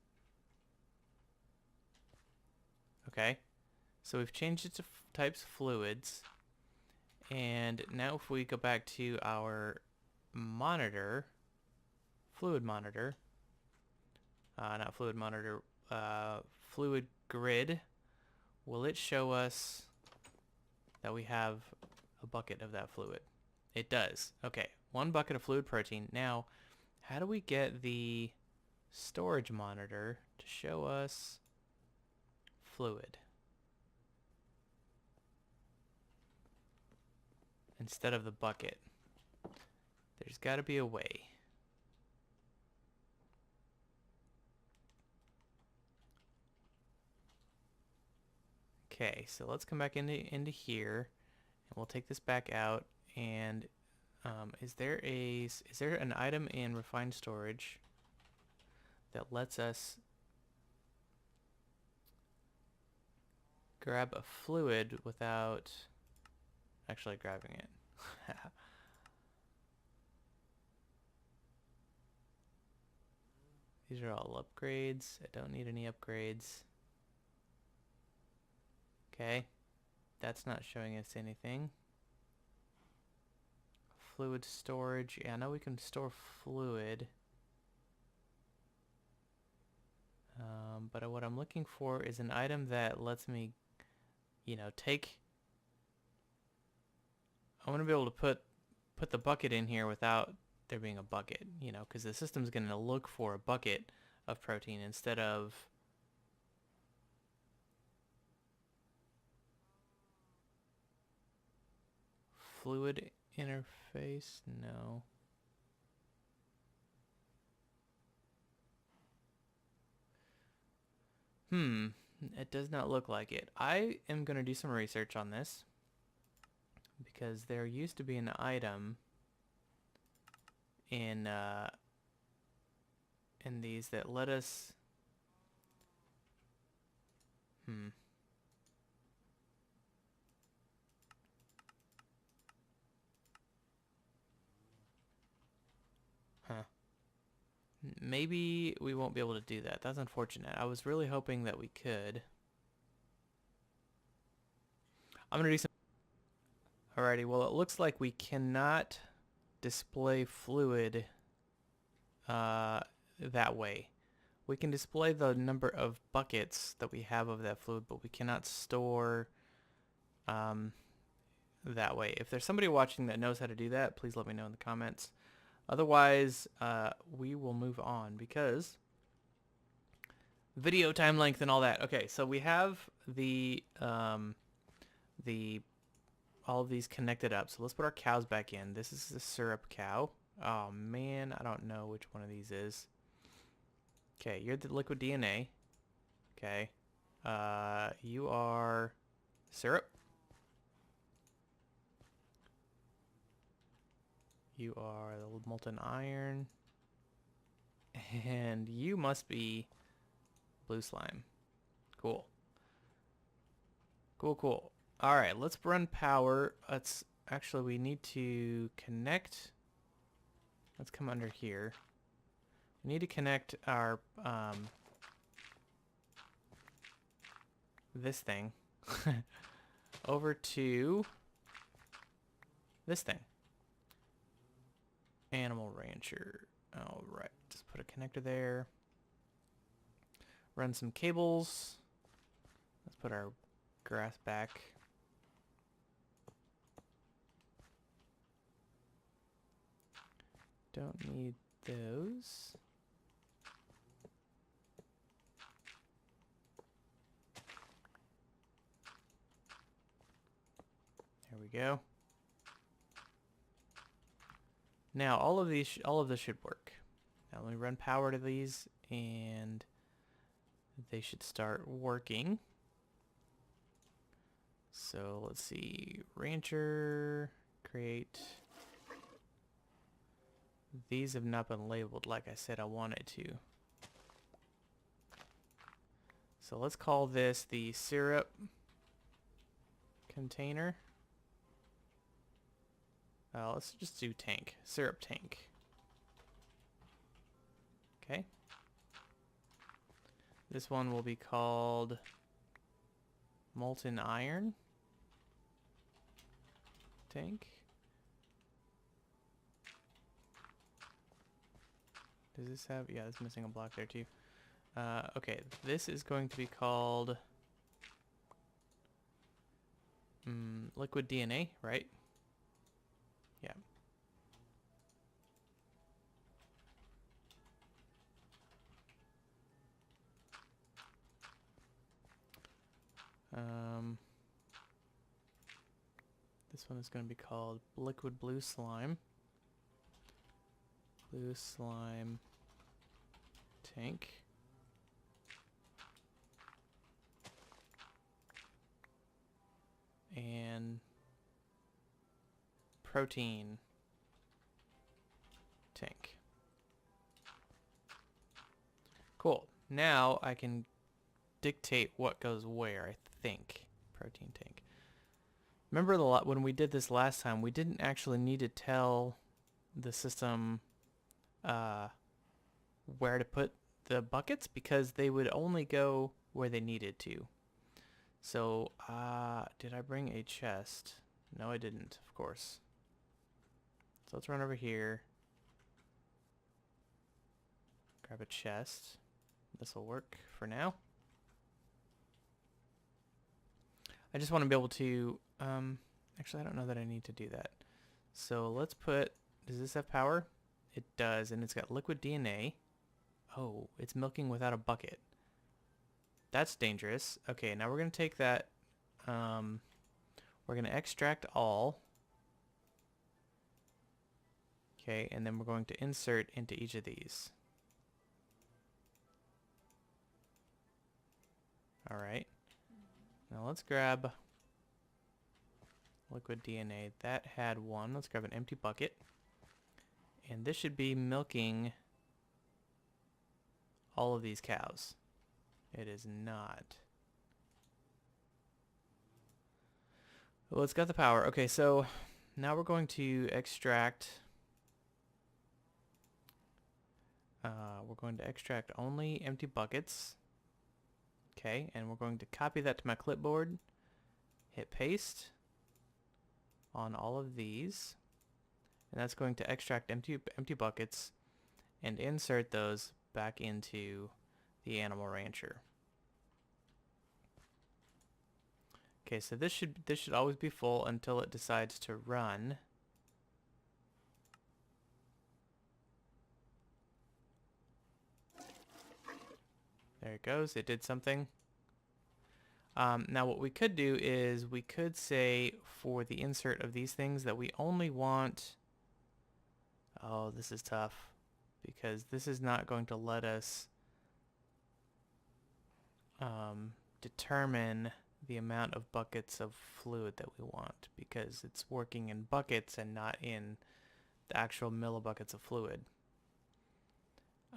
Okay. So we've changed it to types fluids. And now if we go back to our monitor, fluid monitor, not fluid monitor, fluid grid, will it show us that we have a bucket of that fluid? It does. Okay, 1 bucket of fluid protein. Now, how do we get the storage monitor to show us fluid instead of the bucket? There's got to be a way. Okay, so let's come back into here, and we'll take this back out. And is there an item in refined storage that lets us grab a fluid without actually grabbing it? These are all upgrades. I don't need any upgrades. Okay, that's not showing us anything. Fluid storage. Yeah, I know we can store fluid. But what I'm looking for is an item that lets me, you know, take... I want to be able to put the bucket in here without there being a bucket, you know, because the system's going to look for a bucket of protein instead of... Fluid interface? No. It does not look like it. I am going to do some research on this because there used to be an item in these that let us... Huh. Maybe we won't be able to do that. That's unfortunate. I was really hoping that we could. I'm going to do some... Alrighty, well, it looks like we cannot display fluid that way. We can display the number of buckets that we have of that fluid, but we cannot store that way. If there's somebody watching that knows how to do that, please let me know in the comments. Otherwise, we will move on because video time length and all that. Okay, so we have the all of these connected up. So let's put our cows back in. This is the syrup cow. Oh man, I don't know which one of these is. Okay, you're the liquid DNA. Okay. You are syrup. You are the molten iron. And you must be blue slime. Cool. Cool, cool. Alright, let's run power. Let's actually, we need to connect. Let's come under here. We need to connect our this thing over to this thing. Animal Rancher. Alright, just put a connector there. Run some cables. Let's put our grass back. Don't need those. There we go. Now all of this should work. Now let me run power to these and they should start working. So let's see, Rancher, create. These have not been labeled like I said I wanted to. So let's call this the syrup container. Let's just do tank, syrup tank. Okay. This one will be called molten iron tank. Does this have, yeah, it's missing a block there too. Okay, this is going to be called liquid DNA, right? Yeah. This one is going to be called liquid blue slime. Blue slime tank. And protein tank. Cool. Now I can dictate what goes where, I think. Protein tank. Remember when we did this last time, we didn't actually need to tell the system where to put the buckets because they would only go where they needed to. So, did I bring a chest? No, I didn't, of course. So let's run over here. Grab a chest. This will work for now. I just want to be able to, actually I don't know that I need to do that. So let's put, does this have power? It does, and it's got liquid DNA. Oh, it's milking without a bucket. That's dangerous. Okay, now we're going to take that, we're going to extract all. Okay, and then we're going to insert into each of these. Alright. Now let's grab liquid DNA. That had one. Let's grab an empty bucket. And this should be milking all of these cows. It is not. Well, it's got the power. Okay, so now we're going to extract we're going to extract only empty buckets. Okay, and we're going to copy that to my clipboard. Hit paste on all of these. And that's going to extract empty buckets and insert those back into the animal rancher. Okay, so this should always be full until it decides to run. There it goes. It did something. Now what we could do is we could say for the insert of these things that we only want... Oh, this is tough because this is not going to let us determine the amount of buckets of fluid that we want because it's working in buckets and not in the actual millibuckets of fluid.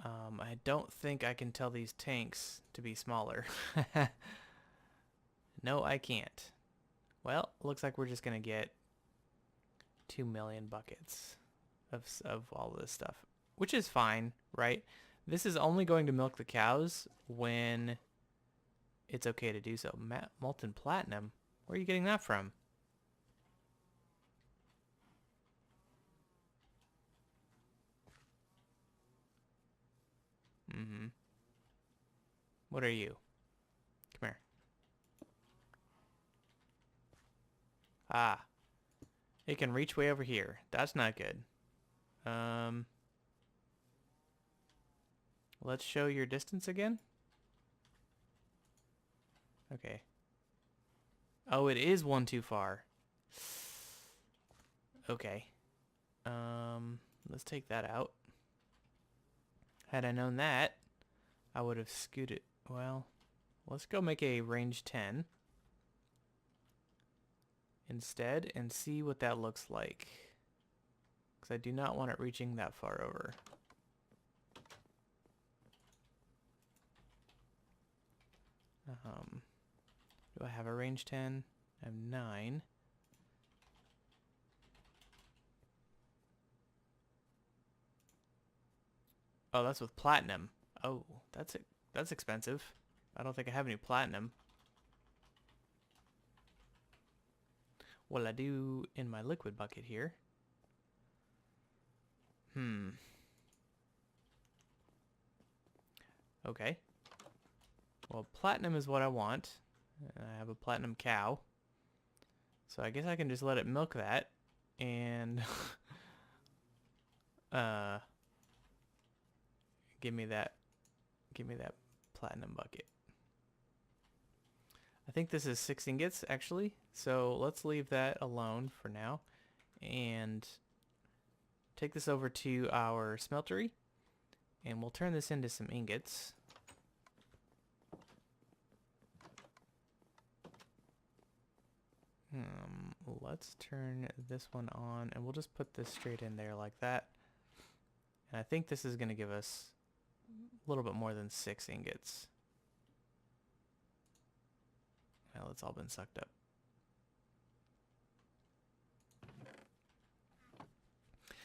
I don't think I can tell these tanks to be smaller. No, I can't. Well, looks like we're just gonna get 2 million buckets of all this stuff, which is fine, right? This is only going to milk the cows when it's okay to do so. Molten platinum? Where are you getting that from? Mm-hmm. What are you? Come here. Ah. It can reach way over here. That's not good. Let's show your distance again. Okay. Oh, it is one too far. Okay. Let's take that out. Had I known that, I would have scooted. Well, let's go make a range 10 instead and see what that looks like. Because I do not want it reaching that far over. Do I have a range 10? I have 9. Oh, that's with platinum. Oh, that's expensive. I don't think I have any platinum. Well, I do in my liquid bucket here. Okay. Well, platinum is what I want. I have a platinum cow. So I guess I can just let it milk that and give me that platinum bucket. I think this is 6 ingots actually. So let's leave that alone for now and take this over to our smeltery and we'll turn this into some ingots. Let's turn this one on and we'll just put this straight in there like that. And I think this is going to give us a little bit more than 6 ingots. Well, it's all been sucked up.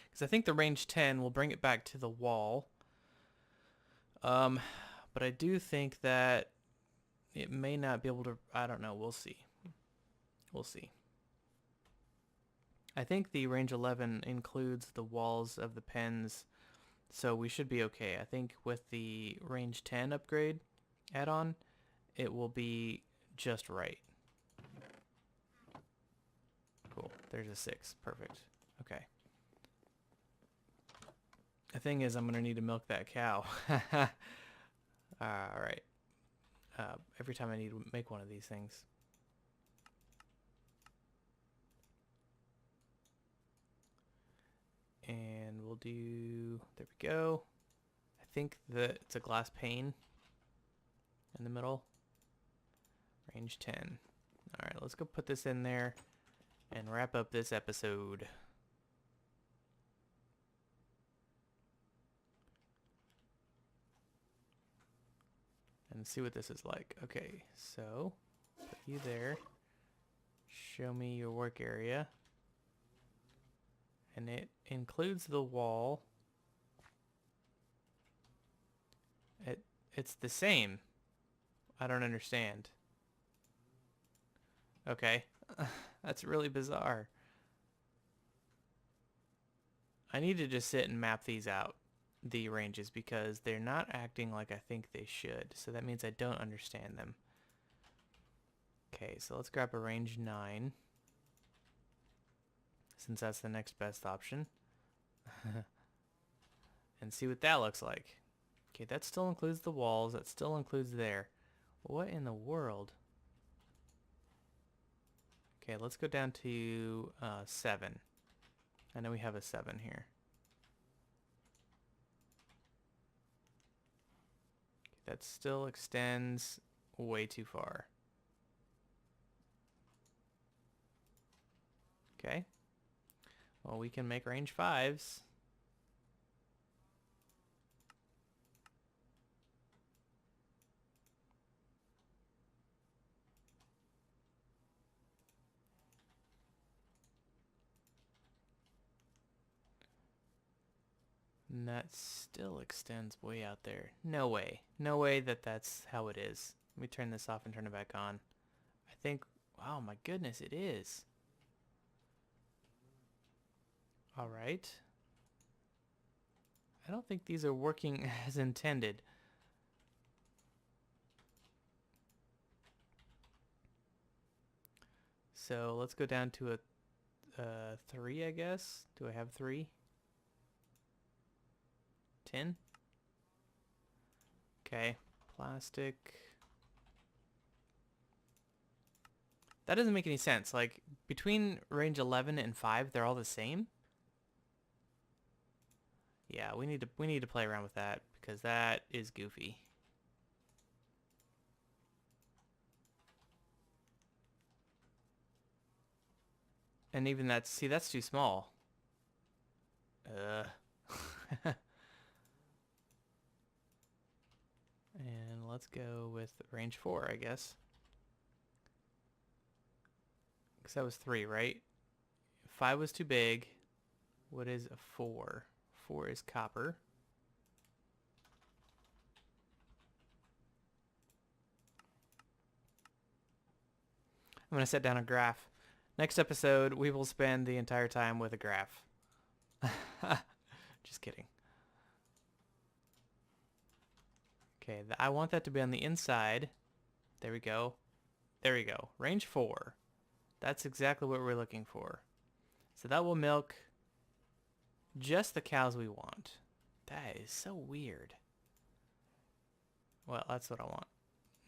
Because I think the range 10 will bring it back to the wall. But I do think that it may not be able to, I don't know, we'll see. We'll see. I think the range 11 includes the walls of the pens, so we should be okay. I think with the range 10 upgrade add-on, it will be just right. Cool. There's a 6. Perfect. Okay. The thing is, I'm going to need to milk that cow. Alright. Every time I need to make one of these things. And we'll do, there we go. I think that it's a glass pane in the middle. Range 10. Alright, let's go put this in there and wrap up this episode. And see what this is like. Okay, so put you there. Show me your work area. And it includes the wall. It's the same. I don't understand. Okay. That's really bizarre. I need to just sit and map these out, the ranges, because they're not acting like I think they should. So that means I don't understand them. Okay, so let's grab a range 9, since that's the next best option. And see what that looks like. Okay, that still includes the walls. That still includes there. What in the world? Okay, let's go down to 7. I know we have a 7 here. That still extends way too far. Okay. Well, we can make range 5s. And that still extends way out there. No way. No way that that's how it is. Let me turn this off and turn it back on. I think, wow, my goodness, it is. All right. I don't think these are working as intended. So let's go down to a 3, I guess. Do I have 3? 10? Okay, plastic. That doesn't make any sense. Like, between range 11 and 5, they're all the same? Yeah, we need to play around with that, because that is goofy. And even that's, see, that's too small. And let's go with range 4, I guess. Because that was 3, right? 5 was too big. What is a 4? 4 is copper. I'm going to set down a graph. Next episode, we will spend the entire time with a graph. Just kidding. Okay, I want that to be on the inside. There we go. There we go. Range 4. That's exactly what we're looking for. So that will milk just the cows we want. That is so weird. Well, that's what I want.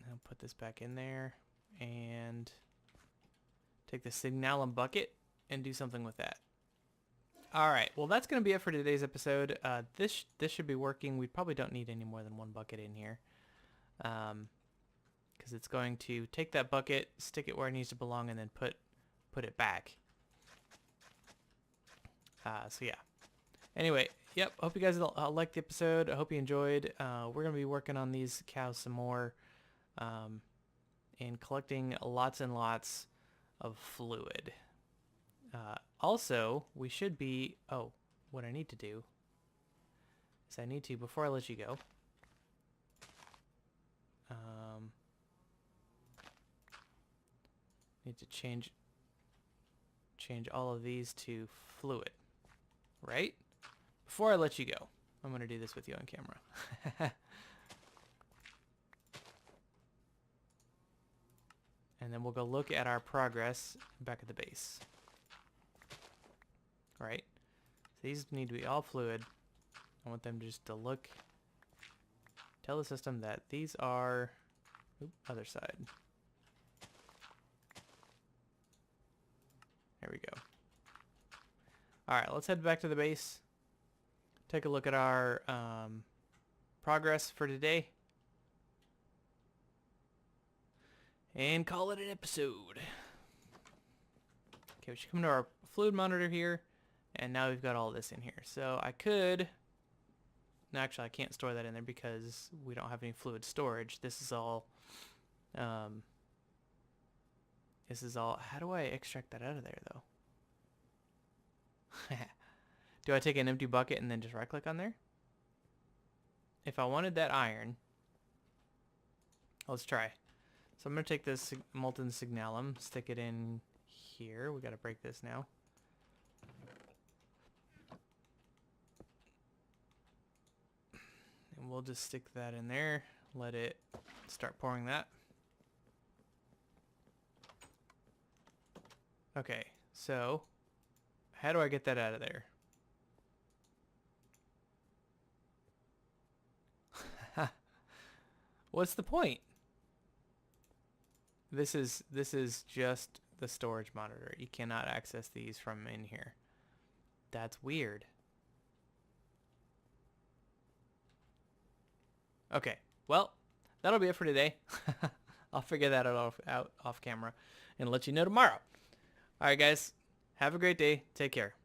I'll put this back in there and take the signalum bucket and do something with that. All right, well, that's going to be it for today's episode. This should be working. We probably don't need any more than 1 bucket in here, because it's going to take that bucket, stick it where it needs to belong, and then put it back. So yeah. Anyway, yep, hope you guys liked the episode. I hope you enjoyed. We're going to be working on these cows some more, and collecting lots and lots of fluid. Also, we should be, what I need to do is I need to, before I let you go, need to change all of these to fluid, right? Before I let you go, I'm going to do this with you on camera. And then we'll go look at our progress back at the base. Right? So these need to be all fluid. I want them just to look, tell the system that these are, other side. There we go. Alright, let's head back to the base. Take a look at our progress for today. And call it an episode. Okay, we should come to our fluid monitor here. And now we've got all this in here. So I could... No, actually, I can't store that in there because we don't have any fluid storage. This is all... How do I extract that out of there, though? Do I take an empty bucket and then just right-click on there? If I wanted that iron, Let's try. So I'm going to take this molten signalum, stick it in here. We got to break this now. And we'll just stick that in there. Let it start pouring that. Okay, so how do I get that out of there? What's the point? This is just the storage monitor. You cannot access these from in here. That's weird. Okay, well, that'll be it for today. I'll figure that out off camera and let you know tomorrow. All right, guys, have a great day. Take care.